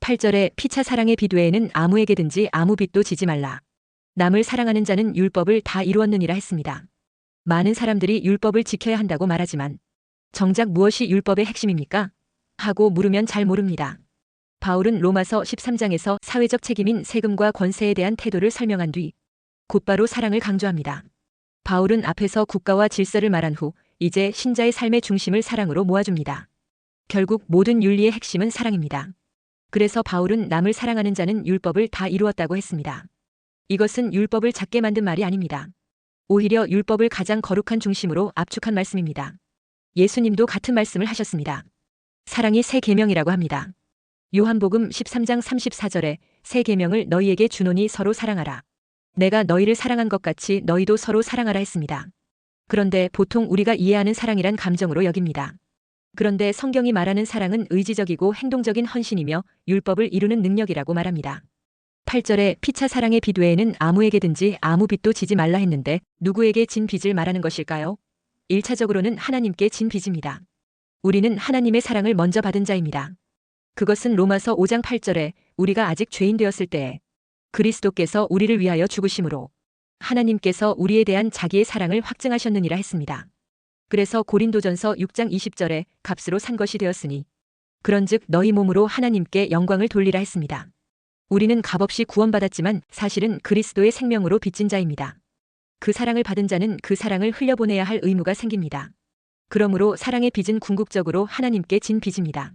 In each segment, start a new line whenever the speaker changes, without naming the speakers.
8절에 피차 사랑의 빚 외에는 아무에게든지 아무 빚도 지지 말라. 남을 사랑하는 자는 율법을 다 이루었느니라 했습니다. 많은 사람들이 율법을 지켜야 한다고 말하지만 정작 무엇이 율법의 핵심입니까? 하고 물으면 잘 모릅니다. 바울은 로마서 13장에서 사회적 책임인 세금과 권세에 대한 태도를 설명한 뒤 곧바로 사랑을 강조합니다. 바울은 앞에서 국가와 질서를 말한 후 이제 신자의 삶의 중심을 사랑으로 모아줍니다. 결국 모든 윤리의 핵심은 사랑입니다. 그래서 바울은 남을 사랑하는 자는 율법을 다 이루었다고 했습니다. 이것은 율법을 작게 만든 말이 아닙니다. 오히려 율법을 가장 거룩한 중심으로 압축한 말씀입니다. 예수님도 같은 말씀을 하셨습니다. 사랑이 새 계명이라고 합니다. 요한복음 13장 34절에 새 계명을 너희에게 주노니 서로 사랑하라. 내가 너희를 사랑한 것 같이 너희도 서로 사랑하라 했습니다. 그런데 보통 우리가 이해하는 사랑이란 감정으로 여깁니다. 그런데 성경이 말하는 사랑은 의지적이고 행동적인 헌신이며 율법을 이루는 능력이라고 말합니다. 8절에 피차 사랑의 빚 외에는 아무에게든지 아무 빚도 지지 말라 했는데 누구에게 진 빚을 말하는 것일까요? 1차적으로는 하나님께 진 빚입니다. 우리는 하나님의 사랑을 먼저 받은 자입니다. 그것은 로마서 5장 8절에 우리가 아직 죄인 되었을 때에 그리스도께서 우리를 위하여 죽으심으로 하나님께서 우리에 대한 자기의 사랑을 확증하셨느니라 했습니다. 그래서 고린도전서 6장 20절에 값으로 산 것이 되었으니 그런즉 너희 몸으로 하나님께 영광을 돌리라 했습니다. 우리는 값없이 구원받았지만 사실은 그리스도의 생명으로 빚진 자입니다. 그 사랑을 받은 자는 그 사랑을 흘려보내야 할 의무가 생깁니다. 그러므로 사랑의 빚은 궁극적으로 하나님께 진 빚입니다.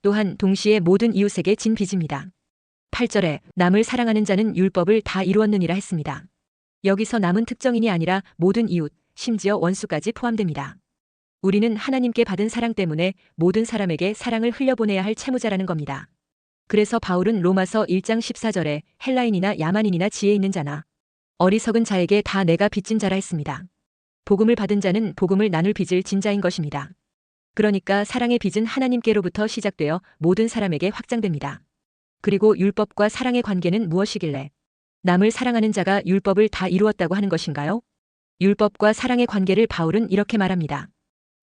또한 동시에 모든 이웃에게 진 빚입니다. 8절에 남을 사랑하는 자는 율법을 다 이루었느니라 했습니다. 여기서 남은 특정인이 아니라 모든 이웃, 심지어 원수까지 포함됩니다. 우리는 하나님께 받은 사랑 때문에 모든 사람에게 사랑을 흘려보내야 할 채무자라는 겁니다. 그래서 바울은 로마서 1장 14절에 헬라인이나 야만인이나 지혜 있는 자나 어리석은 자에게 다 내가 빚진 자라 했습니다. 복음을 받은 자는 복음을 나눌 빚을 진 자인 것입니다. 그러니까 사랑의 빚은 하나님께로부터 시작되어 모든 사람에게 확장됩니다. 그리고 율법과 사랑의 관계는 무엇이길래 남을 사랑하는 자가 율법을 다 이루었다고 하는 것인가요? 율법과 사랑의 관계를 바울은 이렇게 말합니다.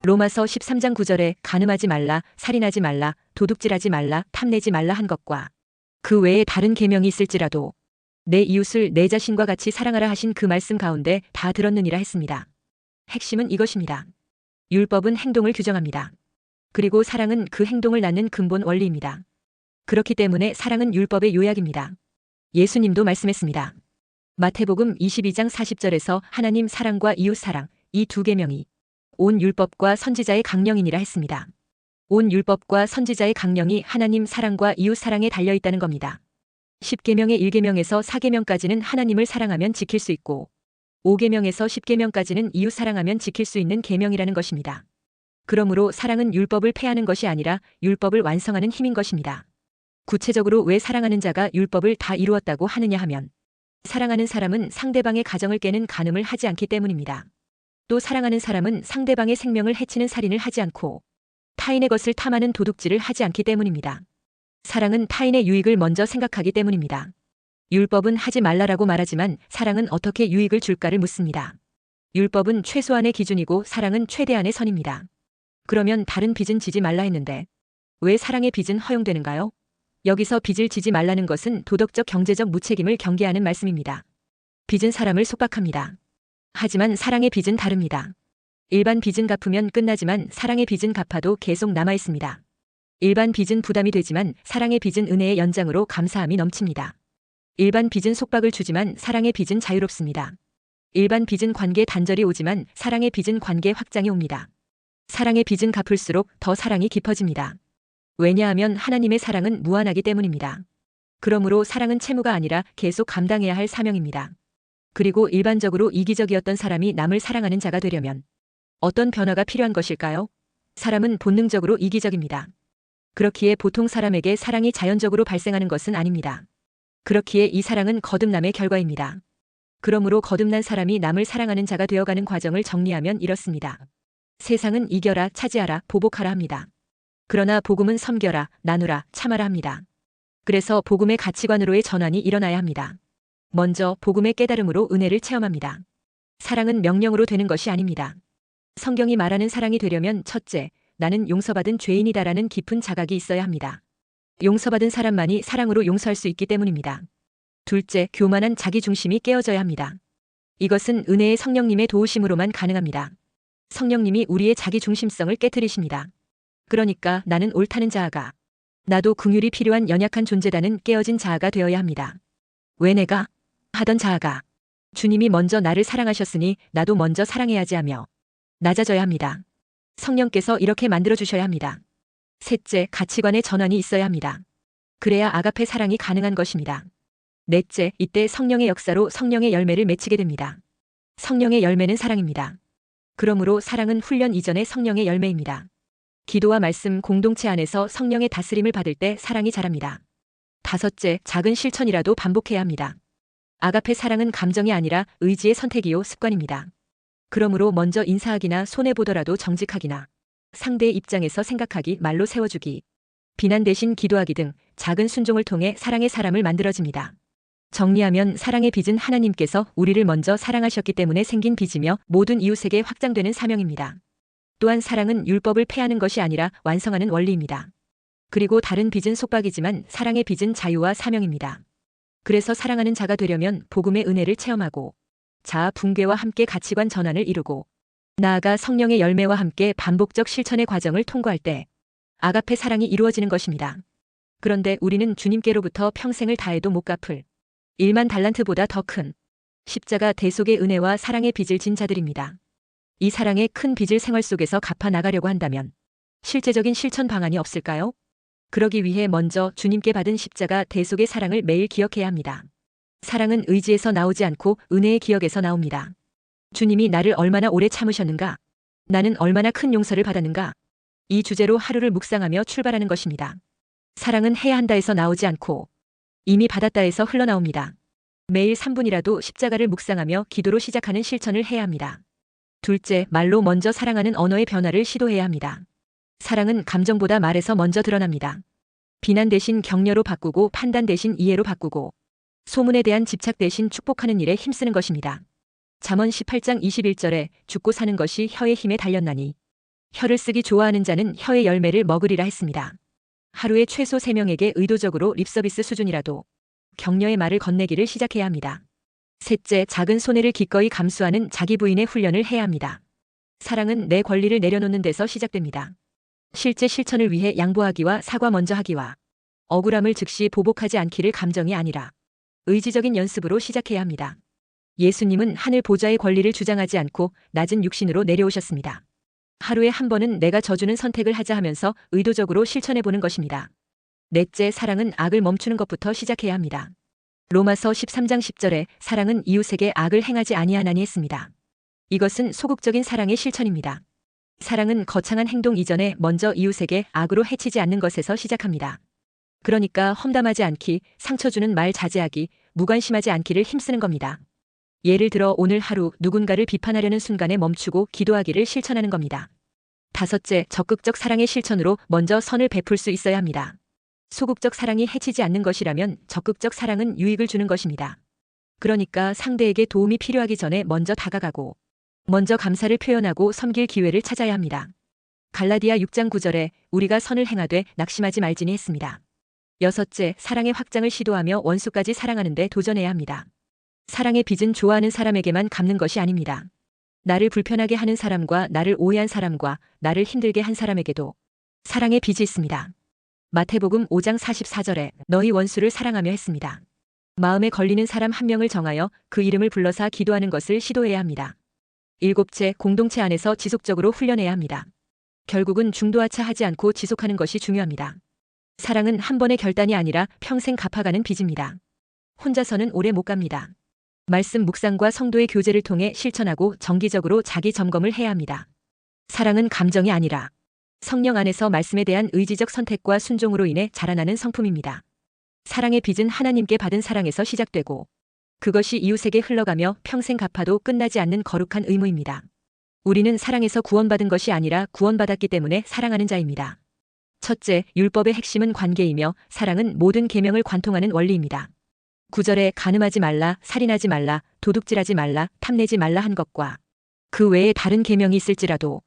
로마서 13장 9절에 간음하지 말라, 살인하지 말라, 도둑질하지 말라, 탐내지 말라 한 것과 그 외에 다른 계명이 있을지라도 내 이웃을 내 자신과 같이 사랑하라 하신 그 말씀 가운데 다 들었느니라 했습니다. 핵심은 이것입니다. 율법은 행동을 규정합니다. 그리고 사랑은 그 행동을 낳는 근본 원리입니다. 그렇기 때문에 사랑은 율법의 요약입니다. 예수님도 말씀했습니다. 마태복음 22장 40절에서 하나님 사랑과 이웃 사랑, 이 두 계명이 온 율법과 선지자의 강령이니라 했습니다. 온 율법과 선지자의 강령이 하나님 사랑과 이웃 사랑에 달려 있다는 겁니다. 10계명의 1계명에서 4계명까지는 하나님을 사랑하면 지킬 수 있고 5계명에서 10계명까지는 이웃 사랑하면 지킬 수 있는 계명이라는 것입니다. 그러므로 사랑은 율법을 폐하는 것이 아니라 율법을 완성하는 힘인 것입니다. 구체적으로 왜 사랑하는 자가 율법을 다 이루었다고 하느냐 하면 사랑하는 사람은 상대방의 가정을 깨는 간음을 하지 않기 때문입니다. 또 사랑하는 사람은 상대방의 생명을 해치는 살인을 하지 않고 타인의 것을 탐하는 도둑질을 하지 않기 때문입니다. 사랑은 타인의 유익을 먼저 생각하기 때문입니다. 율법은 하지 말라라고 말하지만 사랑은 어떻게 유익을 줄까를 묻습니다. 율법은 최소한의 기준이고 사랑은 최대한의 선입니다. 그러면 다른 빚은 지지 말라 했는데 왜 사랑의 빚은 허용되는가요? 여기서 빚을 지지 말라는 것은 도덕적 경제적 무책임을 경계하는 말씀입니다. 빚은 사람을 속박합니다. 하지만 사랑의 빚은 다릅니다. 일반 빚은 갚으면 끝나지만 사랑의 빚은 갚아도 계속 남아 있습니다. 일반 빚은 부담이 되지만 사랑의 빚은 은혜의 연장으로 감사함이 넘칩니다. 일반 빚은 속박을 주지만 사랑의 빚은 자유롭습니다. 일반 빚은 관계 단절이 오지만 사랑의 빚은 관계 확장이 옵니다. 사랑의 빚은 갚을수록 더 사랑이 깊어집니다. 왜냐하면 하나님의 사랑은 무한하기 때문입니다. 그러므로 사랑은 채무가 아니라 계속 감당해야 할 사명입니다. 그리고 일반적으로 이기적이었던 사람이 남을 사랑하는 자가 되려면 어떤 변화가 필요한 것일까요? 사람은 본능적으로 이기적입니다. 그렇기에 보통 사람에게 사랑이 자연적으로 발생하는 것은 아닙니다. 그렇기에 이 사랑은 거듭남의 결과입니다. 그러므로 거듭난 사람이 남을 사랑하는 자가 되어가는 과정을 정리하면 이렇습니다. 세상은 이겨라, 차지하라, 보복하라 합니다. 그러나 복음은 섬겨라, 나누라, 참아라 합니다. 그래서 복음의 가치관으로의 전환이 일어나야 합니다. 먼저 복음의 깨달음으로 은혜를 체험합니다. 사랑은 명령으로 되는 것이 아닙니다. 성경이 말하는 사랑이 되려면 첫째, 나는 용서받은 죄인이다라는 깊은 자각이 있어야 합니다. 용서받은 사람만이 사랑으로 용서할 수 있기 때문입니다. 둘째, 교만한 자기중심이 깨어져야 합니다. 이것은 은혜의 성령님의 도우심으로만 가능합니다. 성령님이 우리의 자기중심성을 깨트리십니다. 그러니까 나는 옳다는 자아가, 나도 긍휼이 필요한 연약한 존재다는 깨어진 자아가 되어야 합니다. 왜 내가 하던 자아가, 주님이 먼저 나를 사랑하셨으니 나도 먼저 사랑해야지 하며 낮아져야 합니다. 성령께서 이렇게 만들어주셔야 합니다. 셋째, 가치관의 전환이 있어야 합니다. 그래야 아가페 사랑이 가능한 것입니다. 넷째, 이때 성령의 역사로 성령의 열매를 맺히게 됩니다. 성령의 열매는 사랑입니다. 그러므로 사랑은 훈련 이전의 성령의 열매입니다. 기도와 말씀 공동체 안에서 성령의 다스림을 받을 때 사랑이 자랍니다. 다섯째, 작은 실천이라도 반복해야 합니다. 아가페 사랑은 감정이 아니라 의지의 선택이요 습관입니다. 그러므로 먼저 인사하기나 손해보더라도 정직하기나 상대의 입장에서 생각하기, 말로 세워주기, 비난 대신 기도하기 등 작은 순종을 통해 사랑의 사람을 만들어집니다. 정리하면 사랑의 빚은 하나님께서 우리를 먼저 사랑하셨기 때문에 생긴 빚이며 모든 이웃에게 확장되는 사명입니다. 또한 사랑은 율법을 폐하는 것이 아니라 완성하는 원리입니다. 그리고 다른 빚은 속박이지만 사랑의 빚은 자유와 사명입니다. 그래서 사랑하는 자가 되려면 복음의 은혜를 체험하고 자아 붕괴와 함께 가치관 전환을 이루고 나아가 성령의 열매와 함께 반복적 실천의 과정을 통과할 때 아가페 사랑이 이루어지는 것입니다. 그런데 우리는 주님께로부터 평생을 다해도 못 갚을 1만 달란트보다 더 큰 십자가 대속의 은혜와 사랑의 빚을 진 자들입니다. 이 사랑의 큰 빚을 생활 속에서 갚아 나가려고 한다면 실제적인 실천 방안이 없을까요? 그러기 위해 먼저 주님께 받은 십자가 대속의 사랑을 매일 기억해야 합니다. 사랑은 의지에서 나오지 않고 은혜의 기억에서 나옵니다. 주님이 나를 얼마나 오래 참으셨는가? 나는 얼마나 큰 용서를 받았는가? 이 주제로 하루를 묵상하며 출발하는 것입니다. 사랑은 해야 한다에서 나오지 않고 이미 받았다에서 흘러나옵니다. 매일 3분이라도 십자가를 묵상하며 기도로 시작하는 실천을 해야 합니다. 둘째, 말로 먼저 사랑하는 언어의 변화를 시도해야 합니다. 사랑은 감정보다 말에서 먼저 드러납니다. 비난 대신 격려로 바꾸고 판단 대신 이해로 바꾸고 소문에 대한 집착 대신 축복하는 일에 힘쓰는 것입니다. 잠언 18장 21절에 죽고 사는 것이 혀의 힘에 달렸나니 혀를 쓰기 좋아하는 자는 혀의 열매를 먹으리라 했습니다. 하루에 최소 3명에게 의도적으로 립서비스 수준이라도 격려의 말을 건네기를 시작해야 합니다. 셋째, 작은 손해를 기꺼이 감수하는 자기 부인의 훈련을 해야 합니다. 사랑은 내 권리를 내려놓는 데서 시작됩니다. 실제 실천을 위해 양보하기와 사과 먼저 하기와 억울함을 즉시 보복하지 않기를 감정이 아니라 의지적인 연습으로 시작해야 합니다. 예수님은 하늘 보좌의 권리를 주장하지 않고 낮은 육신으로 내려오셨습니다. 하루에 한 번은 내가 져주는 선택을 하자 하면서 의도적으로 실천해보는 것입니다. 넷째, 사랑은 악을 멈추는 것부터 시작해야 합니다. 로마서 13장 10절에 사랑은 이웃에게 악을 행하지 아니하나니 했습니다. 이것은 소극적인 사랑의 실천입니다. 사랑은 거창한 행동 이전에 먼저 이웃에게 악으로 해치지 않는 것에서 시작합니다. 그러니까 험담하지 않기, 상처 주는 말 자제하기, 무관심하지 않기를 힘쓰는 겁니다. 예를 들어 오늘 하루 누군가를 비판하려는 순간에 멈추고 기도하기를 실천하는 겁니다. 다섯째, 적극적 사랑의 실천으로 먼저 선을 베풀 수 있어야 합니다. 소극적 사랑이 해치지 않는 것이라면 적극적 사랑은 유익을 주는 것입니다. 그러니까 상대에게 도움이 필요하기 전에 먼저 다가가고 먼저 감사를 표현하고 섬길 기회를 찾아야 합니다. 갈라디아 6장 9절에 우리가 선을 행하되 낙심하지 말지니 했습니다. 여섯째, 사랑의 확장을 시도하며 원수까지 사랑하는 데 도전해야 합니다. 사랑의 빚은 좋아하는 사람에게만 갚는 것이 아닙니다. 나를 불편하게 하는 사람과 나를 오해한 사람과 나를 힘들게 한 사람에게도 사랑의 빚이 있습니다. 마태복음 5장 44절에 너희 원수를 사랑하며 했습니다. 마음에 걸리는 사람 한 명을 정하여 그 이름을 불러서 기도하는 것을 시도해야 합니다. 일곱째, 공동체 안에서 지속적으로 훈련해야 합니다. 결국은 중도하차하지 않고 지속하는 것이 중요합니다. 사랑은 한 번의 결단이 아니라 평생 갚아가는 빚입니다. 혼자서는 오래 못 갑니다. 말씀 묵상과 성도의 교제를 통해 실천하고 정기적으로 자기 점검을 해야 합니다. 사랑은 감정이 아니라 성령 안에서 말씀에 대한 의지적 선택과 순종으로 인해 자라나는 성품입니다. 사랑의 빚은 하나님께 받은 사랑에서 시작되고 그것이 이웃에게 흘러가며 평생 갚아도 끝나지 않는 거룩한 의무입니다. 우리는 사랑에서 구원받은 것이 아니라 구원받았기 때문에 사랑하는 자입니다. 첫째, 율법의 핵심은 관계이며 사랑은 모든 계명을 관통하는 원리입니다. 9절에 간음하지 말라, 살인하지 말라, 도둑질하지 말라, 탐내지 말라 한 것과 그 외에 다른 계명이 있을지라도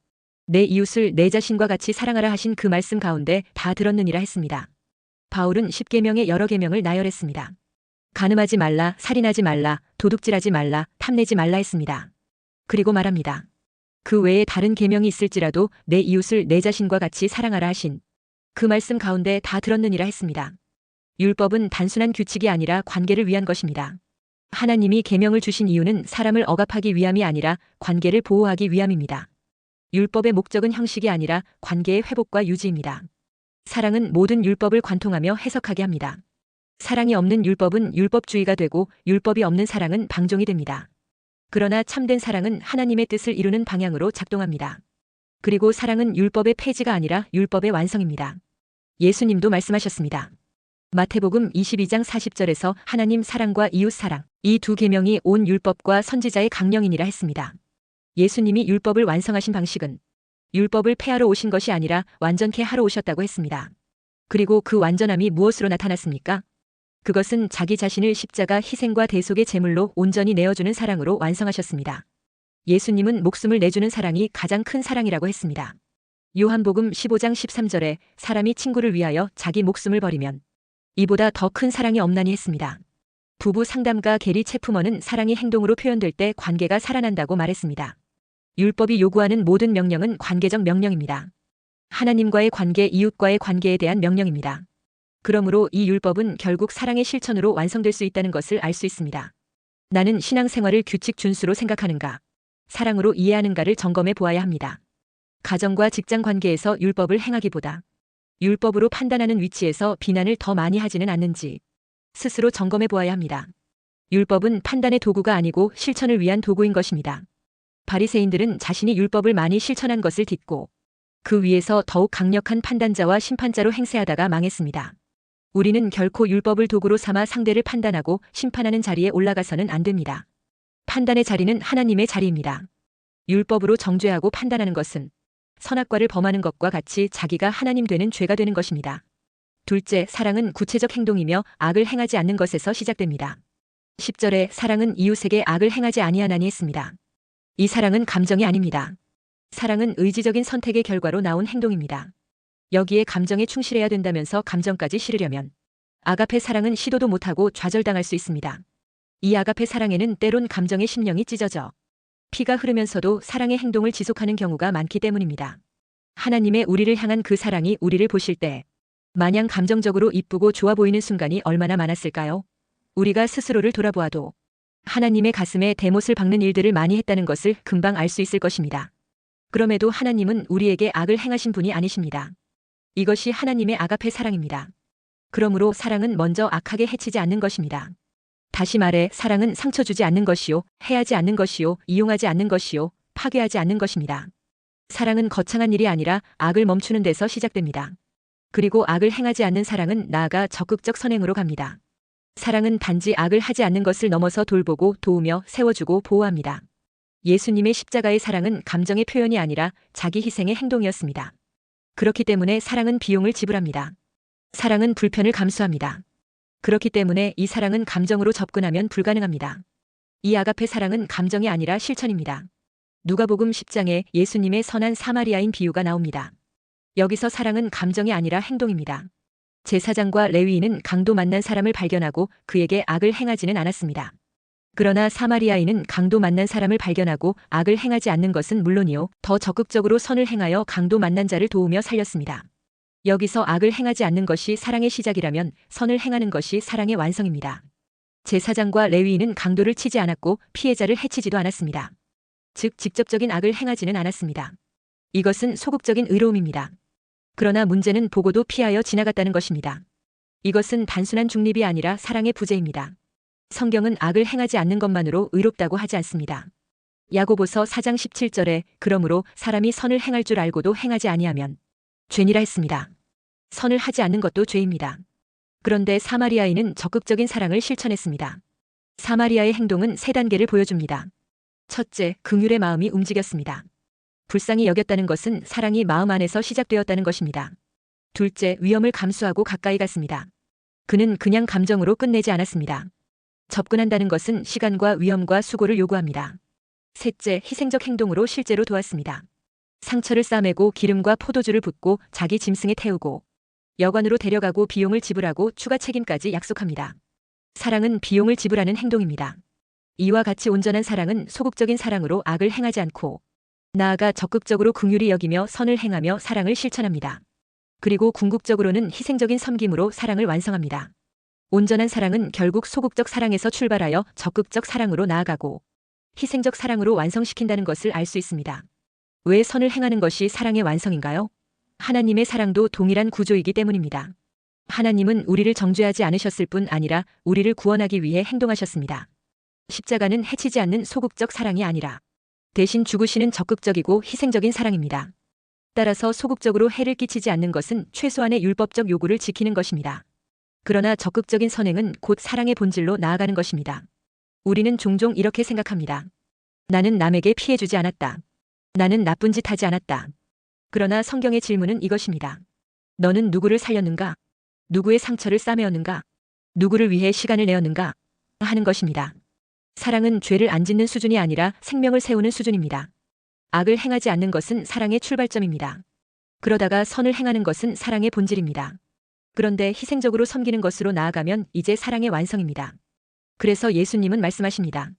내 이웃을 내 자신과 같이 사랑하라 하신 그 말씀 가운데 다 들었느니라 했습니다. 바울은 10계명의 여러 계명을 나열했습니다. 간음하지 말라, 살인하지 말라, 도둑질하지 말라, 탐내지 말라 했습니다. 그리고 말합니다. 그 외에 다른 계명이 있을지라도 내 이웃을 내 자신과 같이 사랑하라 하신 그 말씀 가운데 다 들었느니라 했습니다. 율법은 단순한 규칙이 아니라 관계를 위한 것입니다. 하나님이 계명을 주신 이유는 사람을 억압하기 위함이 아니라 관계를 보호하기 위함입니다. 율법의 목적은 형식이 아니라 관계의 회복과 유지입니다. 사랑은 모든 율법을 관통하며 해석하게 합니다. 사랑이 없는 율법은 율법주의가 되고 율법이 없는 사랑은 방종이 됩니다. 그러나 참된 사랑은 하나님의 뜻을 이루는 방향으로 작동합니다. 그리고 사랑은 율법의 폐지가 아니라 율법의 완성입니다. 예수님도 말씀하셨습니다. 마태복음 22장 40절에서 하나님 사랑과 이웃 사랑, 이 두 계명이 온 율법과 선지자의 강령이니라 했습니다. 예수님이 율법을 완성하신 방식은 율법을 폐하러 오신 것이 아니라 완전케 하러 오셨다고 했습니다. 그리고 그 완전함이 무엇으로 나타났습니까? 그것은 자기 자신을 십자가 희생과 대속의 제물로 온전히 내어주는 사랑으로 완성하셨습니다. 예수님은 목숨을 내주는 사랑이 가장 큰 사랑이라고 했습니다. 요한복음 15장 13절에 사람이 친구를 위하여 자기 목숨을 버리면 이보다 더 큰 사랑이 없나니 했습니다. 부부 상담가 게리 체프먼은 사랑이 행동으로 표현될 때 관계가 살아난다고 말했습니다. 율법이 요구하는 모든 명령은 관계적 명령입니다. 하나님과의 관계, 이웃과의 관계에 대한 명령입니다. 그러므로 이 율법은 결국 사랑의 실천으로 완성될 수 있다는 것을 알 수 있습니다. 나는 신앙생활을 규칙 준수로 생각하는가, 사랑으로 이해하는가를 점검해 보아야 합니다. 가정과 직장 관계에서 율법을 행하기보다 율법으로 판단하는 위치에서 비난을 더 많이 하지는 않는지 스스로 점검해 보아야 합니다. 율법은 판단의 도구가 아니고 실천을 위한 도구인 것입니다. 바리새인들은 자신이 율법을 많이 실천한 것을 딛고 그 위에서 더욱 강력한 판단자와 심판자로 행세하다가 망했습니다. 우리는 결코 율법을 도구로 삼아 상대를 판단하고 심판하는 자리에 올라가서는 안 됩니다. 판단의 자리는 하나님의 자리입니다. 율법으로 정죄하고 판단하는 것은 선악과를 범하는 것과 같이 자기가 하나님 되는 죄가 되는 것입니다. 둘째, 사랑은 구체적 행동이며 악을 행하지 않는 것에서 시작됩니다. 10절에 사랑은 이웃에게 악을 행하지 아니하나니 했습니다. 이 사랑은 감정이 아닙니다. 사랑은 의지적인 선택의 결과로 나온 행동입니다. 여기에 감정에 충실해야 된다면서 감정까지 실으려면 아가페 사랑은 시도도 못하고 좌절당할 수 있습니다. 이 아가페 사랑에는 때론 감정의 심령이 찢어져 피가 흐르면서도 사랑의 행동을 지속하는 경우가 많기 때문입니다. 하나님의 우리를 향한 그 사랑이 우리를 보실 때 마냥 감정적으로 이쁘고 좋아 보이는 순간이 얼마나 많았을까요? 우리가 스스로를 돌아보아도 하나님의 가슴에 대못을 박는 일들을 많이 했다는 것을 금방 알 수 있을 것입니다. 그럼에도 하나님은 우리에게 악을 행하신 분이 아니십니다. 이것이 하나님의 아가페 사랑입니다. 그러므로 사랑은 먼저 악하게 해치지 않는 것입니다. 다시 말해 사랑은 상처 주지 않는 것이요, 해하지 않는 것이요, 이용하지 않는 것이요, 파괴하지 않는 것입니다. 사랑은 거창한 일이 아니라 악을 멈추는 데서 시작됩니다. 그리고 악을 행하지 않는 사랑은 나아가 적극적 선행으로 갑니다. 사랑은 단지 악을 하지 않는 것을 넘어서 돌보고 도우며 세워주고 보호합니다. 예수님의 십자가의 사랑은 감정의 표현이 아니라 자기 희생의 행동이었습니다. 그렇기 때문에 사랑은 비용을 지불합니다. 사랑은 불편을 감수합니다. 그렇기 때문에 이 사랑은 감정으로 접근하면 불가능합니다. 이 아가페 사랑은 감정이 아니라 실천입니다. 누가복음 10장에 예수님의 선한 사마리아인 비유가 나옵니다. 여기서 사랑은 감정이 아니라 행동입니다. 제사장과 레위인은 강도 만난 사람을 발견하고 그에게 악을 행하지는 않았습니다. 그러나 사마리아인은 강도 만난 사람을 발견하고 악을 행하지 않는 것은 물론이요, 더 적극적으로 선을 행하여 강도 만난 자를 도우며 살렸습니다. 여기서 악을 행하지 않는 것이 사랑의 시작이라면 선을 행하는 것이 사랑의 완성입니다. 제사장과 레위인은 강도를 치지 않았고 피해자를 해치지도 않았습니다. 즉 직접적인 악을 행하지는 않았습니다. 이것은 소극적인 의로움입니다. 그러나 문제는 보고도 피하여 지나갔다는 것입니다. 이것은 단순한 중립이 아니라 사랑의 부재입니다. 성경은 악을 행하지 않는 것만으로 의롭다고 하지 않습니다. 야고보서 4장 17절에 그러므로 사람이 선을 행할 줄 알고도 행하지 아니하면 죄니라 했습니다. 선을 하지 않는 것도 죄입니다. 그런데 사마리아인은 적극적인 사랑을 실천했습니다. 사마리아의 행동은 세 단계를 보여줍니다. 첫째, 긍휼의 마음이 움직였습니다. 불쌍히 여겼다는 것은 사랑이 마음 안에서 시작되었다는 것입니다. 둘째, 위험을 감수하고 가까이 갔습니다. 그는 그냥 감정으로 끝내지 않았습니다. 접근한다는 것은 시간과 위험과 수고를 요구합니다. 셋째, 희생적 행동으로 실제로 도왔습니다. 상처를 싸매고 기름과 포도주를 붓고 자기 짐승에 태우고 여관으로 데려가고 비용을 지불하고 추가 책임까지 약속합니다. 사랑은 비용을 지불하는 행동입니다. 이와 같이 온전한 사랑은 소극적인 사랑으로 악을 행하지 않고 나아가 적극적으로 긍휼히 여기며 선을 행하며 사랑을 실천합니다. 그리고 궁극적으로는 희생적인 섬김으로 사랑을 완성합니다. 온전한 사랑은 결국 소극적 사랑에서 출발하여 적극적 사랑으로 나아가고 희생적 사랑으로 완성시킨다는 것을 알 수 있습니다. 왜 선을 행하는 것이 사랑의 완성인가요? 하나님의 사랑도 동일한 구조이기 때문입니다. 하나님은 우리를 정죄하지 않으셨을 뿐 아니라 우리를 구원하기 위해 행동하셨습니다. 십자가는 해치지 않는 소극적 사랑이 아니라 대신 죽으시는 적극적이고 희생적인 사랑입니다. 따라서 소극적으로 해를 끼치지 않는 것은 최소한의 율법적 요구를 지키는 것입니다. 그러나 적극적인 선행은 곧 사랑의 본질로 나아가는 것입니다. 우리는 종종 이렇게 생각합니다. 나는 남에게 피해주지 않았다. 나는 나쁜 짓 하지 않았다. 그러나 성경의 질문은 이것입니다. 너는 누구를 살렸는가? 누구의 상처를 싸매었는가? 누구를 위해 시간을 내었는가? 하는 것입니다. 사랑은 죄를 안 짓는 수준이 아니라 생명을 세우는 수준입니다. 악을 행하지 않는 것은 사랑의 출발점입니다. 그러다가 선을 행하는 것은 사랑의 본질입니다. 그런데 희생적으로 섬기는 것으로 나아가면 이제 사랑의 완성입니다. 그래서 예수님은 말씀하십니다.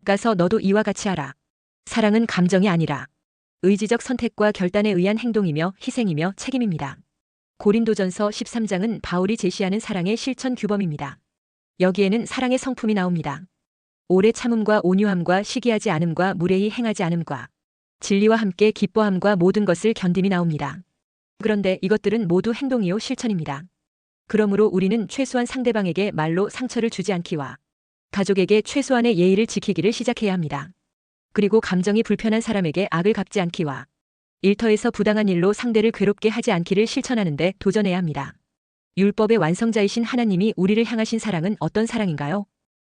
가서 너도 이와 같이 하라. 사랑은 감정이 아니라 의지적 선택과 결단에 의한 행동이며 희생이며 책임입니다. 고린도전서 13장은 바울이 제시하는 사랑의 실천 규범입니다. 여기에는 사랑의 성품이 나옵니다. 오래 참음과 온유함과 시기하지 않음과 무례히 행하지 않음과 진리와 함께 기뻐함과 모든 것을 견딤이 나옵니다. 그런데 이것들은 모두 행동이요 실천입니다. 그러므로 우리는 최소한 상대방에게 말로 상처를 주지 않기와 가족에게 최소한의 예의를 지키기를 시작해야 합니다. 그리고 감정이 불편한 사람에게 악을 갚지 않기와 일터에서 부당한 일로 상대를 괴롭게 하지 않기를 실천하는데 도전해야 합니다. 율법의 완성자이신 하나님이 우리를 향하신 사랑은 어떤 사랑인가요?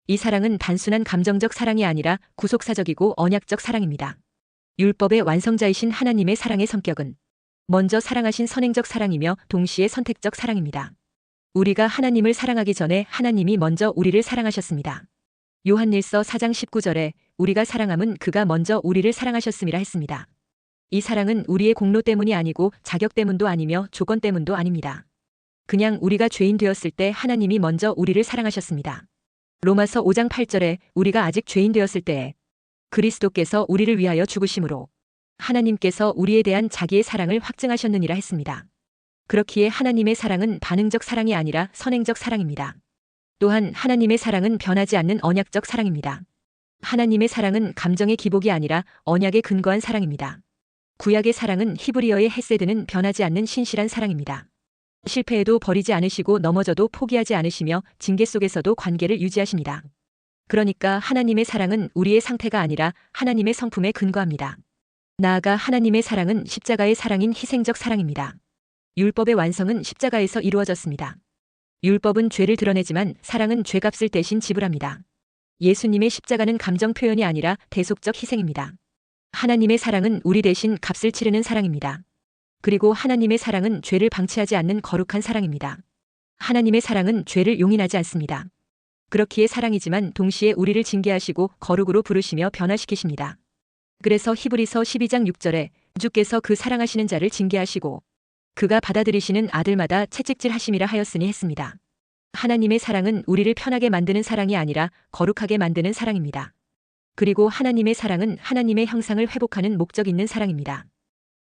이 사랑은 단순한 감정적 사랑이 아니라 구속사적이고 언약적 사랑입니다. 율법의 완성자이신 하나님의 사랑의 성격은 먼저 사랑하신 선행적 사랑이며 동시에 선택적 사랑입니다. 우리가 하나님을 사랑하기 전에 하나님이 먼저 우리를 사랑하셨습니다. 요한일서 4장 19절에 우리가 사랑함은 그가 먼저 우리를 사랑하셨음이라 했습니다. 이 사랑은 우리의 공로 때문이 아니고 자격 때문도 아니며 조건 때문도 아닙니다. 그냥 우리가 죄인 되었을 때 하나님이 먼저 우리를 사랑하셨습니다. 로마서 5장 8절에 우리가 아직 죄인 되었을 때에 그리스도께서 우리를 위하여 죽으심으로 하나님께서 우리에 대한 자기의 사랑을 확증하셨느니라 했습니다. 그렇기에 하나님의 사랑은 반응적 사랑이 아니라 선행적 사랑입니다. 또한 하나님의 사랑은 변하지 않는 언약적 사랑입니다. 하나님의 사랑은 감정의 기복이 아니라 언약에 근거한 사랑입니다. 구약의 사랑은 히브리어의 헤세드는 변하지 않는 신실한 사랑입니다. 실패해도 버리지 않으시고 넘어져도 포기하지 않으시며 징계 속에서도 관계를 유지하십니다. 그러니까 하나님의 사랑은 우리의 상태가 아니라 하나님의 성품에 근거합니다. 나아가 하나님의 사랑은 십자가의 사랑인 희생적 사랑입니다. 율법의 완성은 십자가에서 이루어졌습니다. 율법은 죄를 드러내지만 사랑은 죄값을 대신 지불합니다. 예수님의 십자가는 감정 표현이 아니라 대속적 희생입니다. 하나님의 사랑은 우리 대신 값을 치르는 사랑입니다. 그리고 하나님의 사랑은 죄를 방치하지 않는 거룩한 사랑입니다. 하나님의 사랑은 죄를 용인하지 않습니다. 그렇기에 사랑이지만 동시에 우리를 징계하시고 거룩으로 부르시며 변화시키십니다. 그래서 히브리서 12장 6절에 주께서 그 사랑하시는 자를 징계하시고 그가 받아들이시는 아들마다 채찍질 하심이라 하였으니 했습니다. 하나님의 사랑은 우리를 편하게 만드는 사랑이 아니라 거룩하게 만드는 사랑입니다. 그리고 하나님의 사랑은 하나님의 형상을 회복하는 목적 있는 사랑입니다.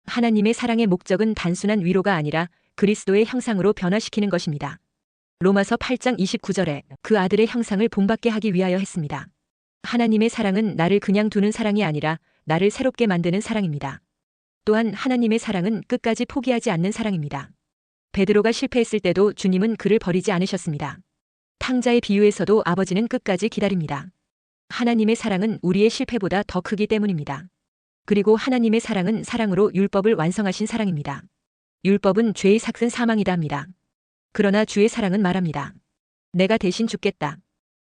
하나님의 사랑의 목적은 단순한 위로가 아니라 그리스도의 형상으로 변화시키는 것입니다. 로마서 8장 29절에 그 아들의 형상을 본받게 하기 위하여 했습니다. 하나님의 사랑은 나를 그냥 두는 사랑이 아니라 나를 새롭게 만드는 사랑입니다. 또한 하나님의 사랑은 끝까지 포기하지 않는 사랑입니다. 베드로가 실패했을 때도 주님은 그를 버리지 않으셨습니다. 탕자의 비유에서도 아버지는 끝까지 기다립니다. 하나님의 사랑은 우리의 실패보다 더 크기 때문입니다. 그리고 하나님의 사랑은 사랑으로 율법을 완성하신 사랑입니다. 율법은 죄의 삭은 사망이다 합니다. 그러나 주의 사랑은 말합니다. 내가 대신 죽겠다.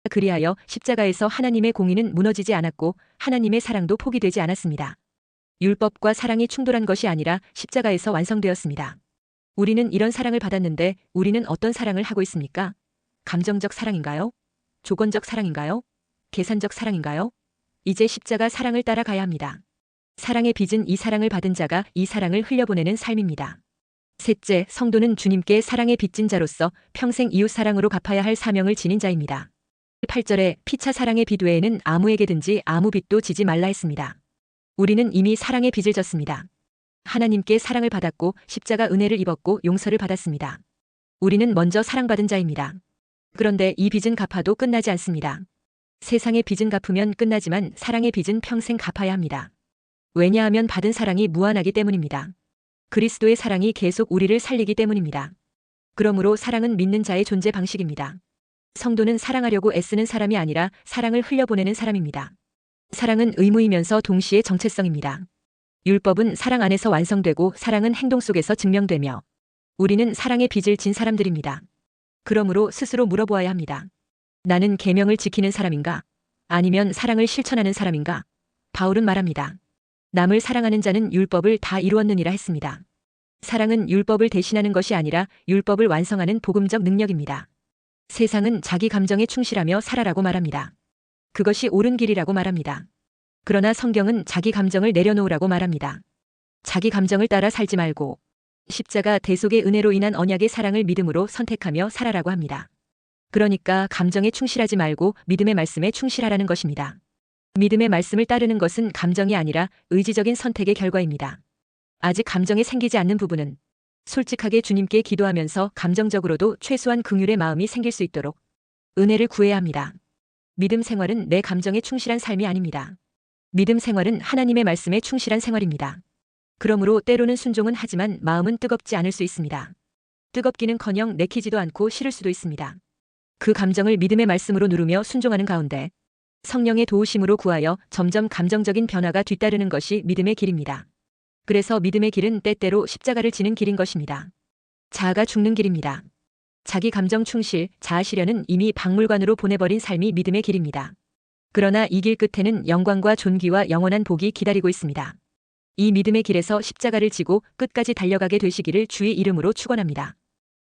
그리하여 십자가에서 하나님의 공의는 무너지지 않았고 하나님의 사랑도 포기되지 않았습니다. 율법과 사랑이 충돌한 것이 아니라 십자가에서 완성되었습니다. 우리는 이런 사랑을 받았는데 우리는 어떤 사랑을 하고 있습니까? 감정적 사랑인가요? 조건적 사랑인가요? 계산적 사랑인가요? 이제 십자가 사랑을 따라가야 합니다. 사랑의 빚은 이 사랑을 받은 자가 이 사랑을 흘려보내는 삶입니다. 셋째, 성도는 주님께 사랑의 빚진 자로서 평생 이웃 사랑으로 갚아야 할 사명을 지닌 자입니다. 8절에 피차 사랑의 빚 외에는 아무에게든지 아무 빚도 지지 말라 했습니다. 우리는 이미 사랑의 빚을 졌습니다. 하나님께 사랑을 받았고 십자가 은혜를 입었고 용서를 받았습니다. 우리는 먼저 사랑받은 자입니다. 그런데 이 빚은 갚아도 끝나지 않습니다. 세상의 빚은 갚으면 끝나지만 사랑의 빚은 평생 갚아야 합니다. 왜냐하면 받은 사랑이 무한하기 때문입니다. 그리스도의 사랑이 계속 우리를 살리기 때문입니다. 그러므로 사랑은 믿는 자의 존재 방식입니다. 성도는 사랑하려고 애쓰는 사람이 아니라 사랑을 흘려보내는 사람입니다. 사랑은 의무이면서 동시에 정체성입니다. 율법은 사랑 안에서 완성되고 사랑은 행동 속에서 증명되며 우리는 사랑의 빚을 진 사람들입니다. 그러므로 스스로 물어보아야 합니다. 나는 계명을 지키는 사람인가? 아니면 사랑을 실천하는 사람인가? 바울은 말합니다. 남을 사랑하는 자는 율법을 다 이루었느니라 했습니다. 사랑은 율법을 대신하는 것이 아니라 율법을 완성하는 복음적 능력입니다. 세상은 자기 감정에 충실하며 살아라고 말합니다. 그것이 옳은 길이라고 말합니다. 그러나 성경은 자기 감정을 내려놓으라고 말합니다. 자기 감정을 따라 살지 말고 십자가 대속의 은혜로 인한 언약의 사랑을 믿음으로 선택하며 살아라고 합니다. 그러니까 감정에 충실하지 말고 믿음의 말씀에 충실하라는 것입니다. 믿음의 말씀을 따르는 것은 감정이 아니라 의지적인 선택의 결과입니다. 아직 감정에 생기지 않는 부분은 솔직하게 주님께 기도하면서 감정적으로도 최소한 긍휼의 마음이 생길 수 있도록 은혜를 구해야 합니다. 믿음 생활은 내 감정에 충실한 삶이 아닙니다. 믿음 생활은 하나님의 말씀에 충실한 생활입니다. 그러므로 때로는 순종은 하지만 마음은 뜨겁지 않을 수 있습니다. 뜨겁기는커녕 내키지도 않고 싫을 수도 있습니다. 그 감정을 믿음의 말씀으로 누르며 순종하는 가운데 성령의 도우심으로 구하여 점점 감정적인 변화가 뒤따르는 것이 믿음의 길입니다. 그래서 믿음의 길은 때때로 십자가를 지는 길인 것입니다. 자아가 죽는 길입니다. 자기 감정 충실, 자아 실현은 이미 박물관으로 보내버린 삶이 믿음의 길입니다. 그러나 이 길 끝에는 영광과 존귀와 영원한 복이 기다리고 있습니다. 이 믿음의 길에서 십자가를 지고 끝까지 달려가게 되시기를 주의 이름으로 축원합니다.